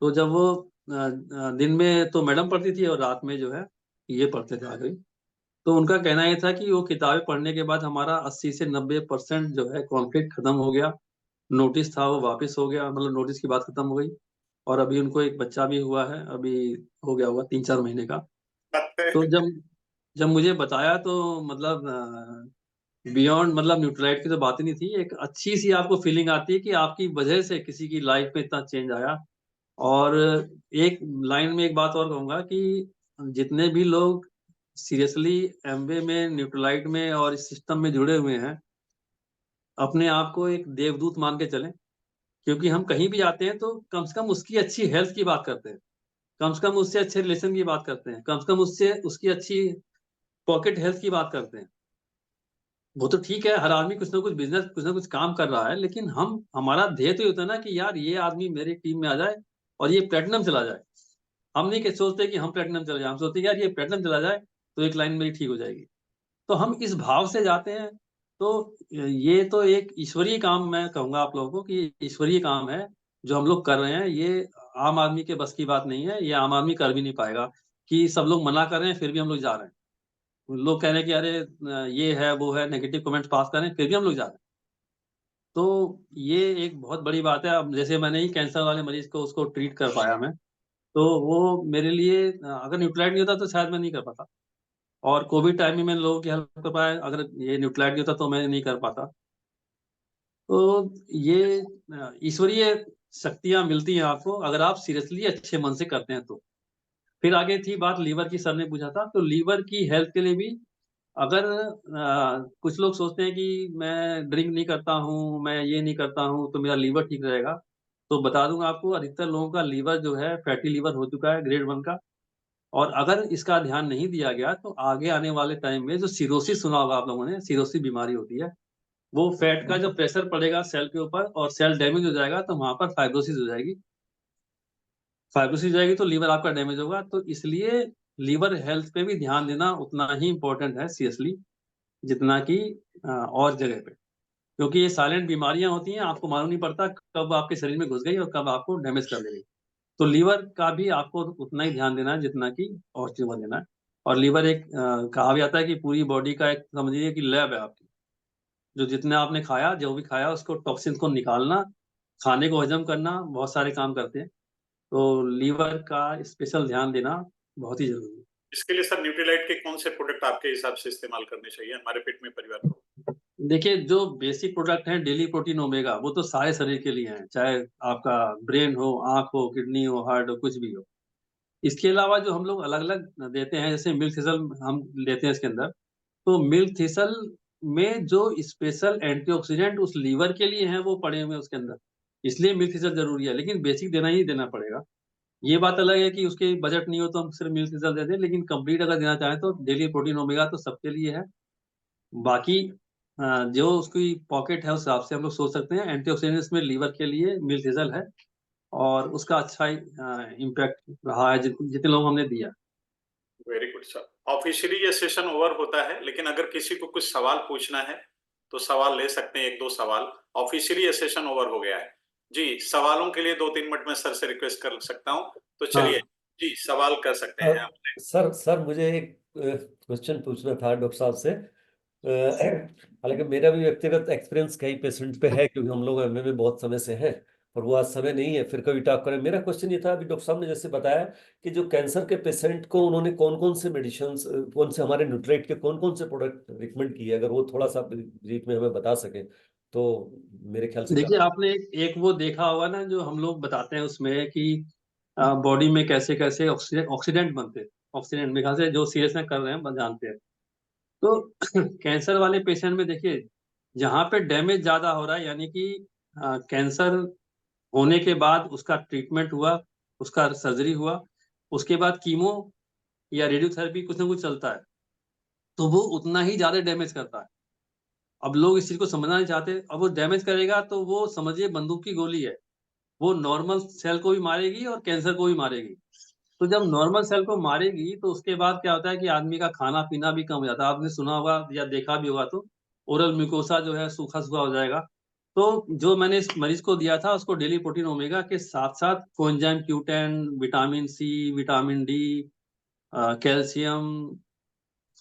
Speaker 1: तो जब वो दिन में तो मैडम पढ़ती थी, और रात में जो है ये पढ़ते थे आगे। तो उनका कहना ये था कि वो किताबें पढ़ने के बाद हमारा 80 से 90% जो है कॉन्फ्लिक्ट खत्म हो गया। नोटिस था वो वापस हो गया, मतलब नोटिस की बात खत्म हो गई। और अभी उनको एक बच्चा भी हुआ है, अभी हो गया होगा 3-4 महीने का। तो जब जब मुझे बताया तो मतलब बियॉन्ड, मतलब न्यूट्रलाइट की तो बात ही नहीं थी, एक अच्छी सी आपको फीलिंग आती है कि आपकी वजह से किसी की लाइफ में इतना चेंज आया। और एक लाइन में एक बात और कहूंगा कि जितने भी लोग सीरियसली एमवे में, न्यूट्रलाइट में और इस सिस्टम में जुड़े हुए हैं, अपने आप को एक देवदूत मान के चलें। क्योंकि हम कहीं भी जाते हैं तो कम से कम उसकी अच्छी हेल्थ की बात करते हैं, कम से कम उससे अच्छे रिलेशन की बात करते हैं, कम से कम उससे उसकी अच्छी पॉकेट हेल्थ की बात करते हैं। वो तो ठीक है, हर आदमी कुछ ना कुछ बिजनेस, कुछ ना कुछ काम कर रहा है, लेकिन हम, हमारा ध्येय तो ये होता है ना कि यार ये आदमी मेरी टीम में आ जाए और ये प्लेटिनम चला जाए। हम नहीं सोचते कि हम प्लेटिनम चले जाए, हम सोचते हैं यार ये प्लेटिनम चला जाए तो एक लाइन मेरी ठीक हो जाएगी। तो हम इस भाव से जाते हैं, तो ये तो एक ईश्वरीय काम मैं कहूँगा आप लोगों को कि ईश्वरीय काम है, जो हम लोग कर रहे हैं। ये आम आदमी के बस की बात नहीं है, ये आम आदमी कर भी नहीं पाएगा कि सब लोग मना कर रहे हैं, फिर भी हम लोग जा रहे हैं। लोग कह रहे हैं कि अरे ये है, वो है, नेगेटिव कमेंट्स पास कर रहे हैं, फिर भी हम लोग जा रहे हैं। तो ये एक बहुत बड़ी बात है। अब जैसे मैंने ही कैंसर वाले मरीज़ को उसको ट्रीट कर पाया मैं, तो वो मेरे लिए अगर न्यूट्रालाइट नहीं होता तो शायद मैं नहीं कर पाता। और कोविड टाइम में मैंने लोगों की हेल्प कर पाया, अगर ये न्यूट्रालाइट नहीं होता तो मैं नहीं कर पाता। तो ये ईश्वरीय शक्तियाँ मिलती हैं आपको, अगर आप सीरियसली अच्छे मन से करते हैं तो। फिर आगे थी बात लीवर की, सर ने पूछा था, तो लीवर की हेल्थ के लिए भी अगर कुछ लोग सोचते हैं कि मैं ड्रिंक नहीं करता हूँ, मैं ये नहीं करता हूँ, तो मेरा लीवर ठीक रहेगा। तो बता दूँगा आपको, अधिकतर लोगों का लीवर जो है फैटी लीवर हो चुका है ग्रेड 1 का। और अगर इसका ध्यान नहीं दिया गया तो आगे आने वाले टाइम में जो सिरोसिस सुना होगा आप लोगों ने, सिरोसिस बीमारी होती है। वो फैट का जब प्रेशर पड़ेगा सेल के ऊपर और सेल डैमेज हो जाएगा तो वहाँ पर फाइब्रोसिस हो जाएगी। फाइब्रोसिस हो जाएगी तो लीवर आपका डैमेज होगा। तो इसलिए लीवर हेल्थ पे भी ध्यान देना उतना ही इम्पोर्टेंट है सीरियसली, जितना कि और जगह पे। क्योंकि ये साइलेंट बीमारियाँ होती हैं, आपको मालूम नहीं पड़ता कब आपके शरीर में घुस गई और कब आपको डैमेज कर देगी। तो लीवर का भी आपको उतना ही ध्यान देना है जितना कि और चीज़ों का देना है। और लीवर एक कहा भी जाता है कि पूरी बॉडी का एक समझिए कि लैब है आपकी। जो जितना आपने खाया, जो भी खाया उसको टॉक्सिन्स को निकालना, खाने को हज़म करना, बहुत सारे काम करते हैं। तो लीवर का स्पेशल ध्यान देना बहुत ही ज़रूरी है।
Speaker 2: इसके लिए सर न्यूट्रीलाइट के कौन से प्रोडक्ट आपके हिसाब से इस्तेमाल करने चाहिए हमारे पेट में परिवार को?
Speaker 1: देखिए, जो बेसिक प्रोडक्ट हैं डेली प्रोटीन ओमेगा, वो तो सारे शरीर के लिए हैं, चाहे आपका ब्रेन हो, आँख हो, किडनी हो, हार्ट हो, कुछ भी हो। इसके अलावा जो हम लोग अलग-अलग देते हैं, जैसे मिल्क थिसल हम लेते हैं इसके अंदर, तो मिल्क थिसल में जो स्पेशल एंटीऑक्सीडेंट उस लीवर के लिए हैं, वो पड़े हुए हैं उसके अंदर। इसलिए मिल्क थिसल ज़रूरी है, लेकिन बेसिक देना ही देना पड़ेगा। ये बात अलग है कि उसके बजट नहीं हो तो हम सिर्फ मिल्क थिसल दे दें, लेकिन कंप्लीट अगर देना चाहें तो डेली प्रोटीन ओमेगा तो सबके लिए है। बाकी जो उसकी पॉकेट है उस हिसाब से हम लोग सोच सकते हैं। एंटीऑक्सीडेंट्स में लीवर के लिए मिल्क थिसल है और उसका अच्छा ही इम्पैक्ट रहा है जितने लोगों को हमने दिया।
Speaker 2: Very good sir. ऑफिशियली ये सेशन ओवर होता है, लेकिन अगर किसी को कुछ सवाल पूछना है, तो सवाल ले सकते हैं 1-2 सवाल। ऑफिशियली ये सेशन ओवर हो गया है। जी, सवालों के लिए 2-3 मिनट में सर से रिक्वेस्ट कर सकता हूँ। तो चलिए,
Speaker 1: हाँ।
Speaker 2: जी, सवाल कर सकते हैं आप।
Speaker 3: सर सर मुझे एक क्वेश्चन पूछना था डॉक्टर साहब से। हालांकि मेरा भी व्यक्तिगत एक्सपीरियंस कई पेशेंट पे है, क्योंकि हम लोग एमए में बहुत समय से हैं, और वो आज समय नहीं है फिर कभी टॉक करें। मेरा क्वेश्चन ये था, अभी डॉक्टर साहब ने जैसे बताया कि जो कैंसर के पेशेंट को उन्होंने कौन कौन से मेडिसिन, कौन से हमारे न्यूट्रेट के कौन कौन से प्रोडक्ट रिकमेंड किए, अगर वो थोड़ा सा ब्रीफ में हमें बता सके तो मेरे ख्याल से
Speaker 1: देखिए,
Speaker 3: काफी।
Speaker 1: आपने एक वो देखा होगा ना जो हम लोग बताते हैं उसमें कि बॉडी में कैसे-कैसे ऑक्सीडेंट बनते हैं। ऑक्सीडेंट मेरे ख्याल से जो सीरियस में कर रहे हैं जानते हैं। तो कैंसर वाले पेशेंट में देखिए, जहाँ पे डैमेज ज़्यादा हो रहा है यानी कि कैंसर होने के बाद उसका ट्रीटमेंट हुआ, उसका सर्जरी हुआ, उसके बाद कीमो या रेडियोथेरेपी कुछ ना कुछ चलता है, तो वो उतना ही ज़्यादा डैमेज करता है। अब लोग इस चीज़ को समझना नहीं चाहते। अब वो डैमेज करेगा तो वो समझिए बंदूक की गोली है। वो नॉर्मल सेल को भी मारेगी और कैंसर को भी मारेगी। तो जब नॉर्मल सेल को मारेगी तो उसके बाद क्या होता है कि आदमी का खाना-पीना भी कम हो जाता है। आपने सुना होगा या देखा भी होगा तो ओरल म्यूकोसा जो है सूखा-सूखा हो जाएगा। तो जो मैंने इस मरीज़ को दिया था उसको डेली प्रोटीन ओमेगा के साथ-साथ coenzyme Q10, vitamin C, vitamin D, calcium,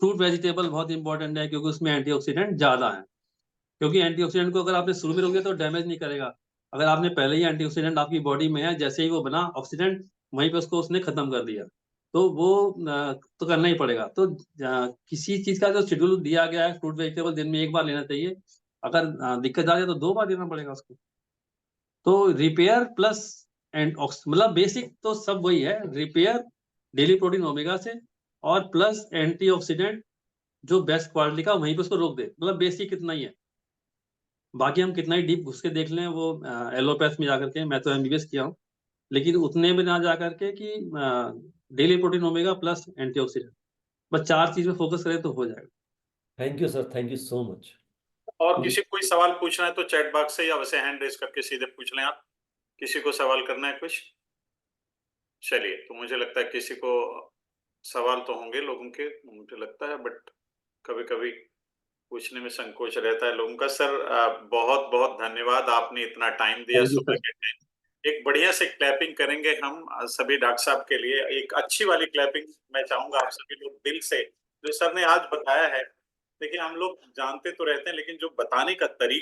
Speaker 1: fruit vegetable बहुत इम्पोर्टेंट है क्योंकि उसमें एंटीऑक्सीडेंट ज़्यादा हैं। क्योंकि एंटीऑक्सीडेंट को अगर आपने शुरू में रोक दिया तो डैमेज नहीं करेगा। अगर आपने पहले ही एंटीऑक्सीडेंट आपकी बॉडी में है, जैसे ही वो बना ऑक्सीडेंट, वहीं पे उसको उसने खत्म कर दिया। तो वो तो करना ही पड़ेगा। तो किसी चीज़ का जो शेड्यूल दिया गया है, फ्रूट वेजिटेबल दिन में 1 बार लेना चाहिए। अगर दिक्कत आ जाए तो 2 बार देना पड़ेगा उसको। तो रिपेयर प्लस एंड मतलब बेसिक तो सब वही है, रिपेयर डेली प्रोटीन ओमेगा से और प्लस एंटीऑक्सीडेंट जो बेस्ट क्वालिटी का वहीं पे उसको रोक दे। मतलब बेसिक इतना ही है। बाकी हम कितना ही डीप घुस के देख लें वो एलोपैथ में जाकर के, मैं तो एमबीबीएस किया हूँ, लेकिन उतने में ना जाकर के कि daily protein omega plus antioxidant, बस 4 चीज़ में फोकस करें तो हो जाएगा।
Speaker 3: Thank you sir, thank you so much.
Speaker 2: और किसी को कोई सवाल पूछना है तो चैट बॉक्स से या वैसे हैंड रेज करके सीधे पूछ लें आप। किसी को सवाल करना है कुछ? चलिए, तो मुझे लगता है किसी को सवाल तो होंगे लोगों के, मुझे लगता है, बट कभी कभी पूछने में संकोच रहता है लोगों का। सर बहुत बहुत धन्यवाद, आपने इतना टाइम दिया
Speaker 1: थैंक यू
Speaker 2: सुबह
Speaker 1: सर।
Speaker 2: के टाइम। एक बढ़िया से क्लैपिंग करेंगे हम सभी डॉक्टर साहब के लिए, एक अच्छी वाली क्लैपिंग मैं चाहूंगा आप सभी लोग दिल से, जो सर ने आज बताया है। देखिए हम लोग जानते तो रहते हैं, लेकिन जो बताने का तरीका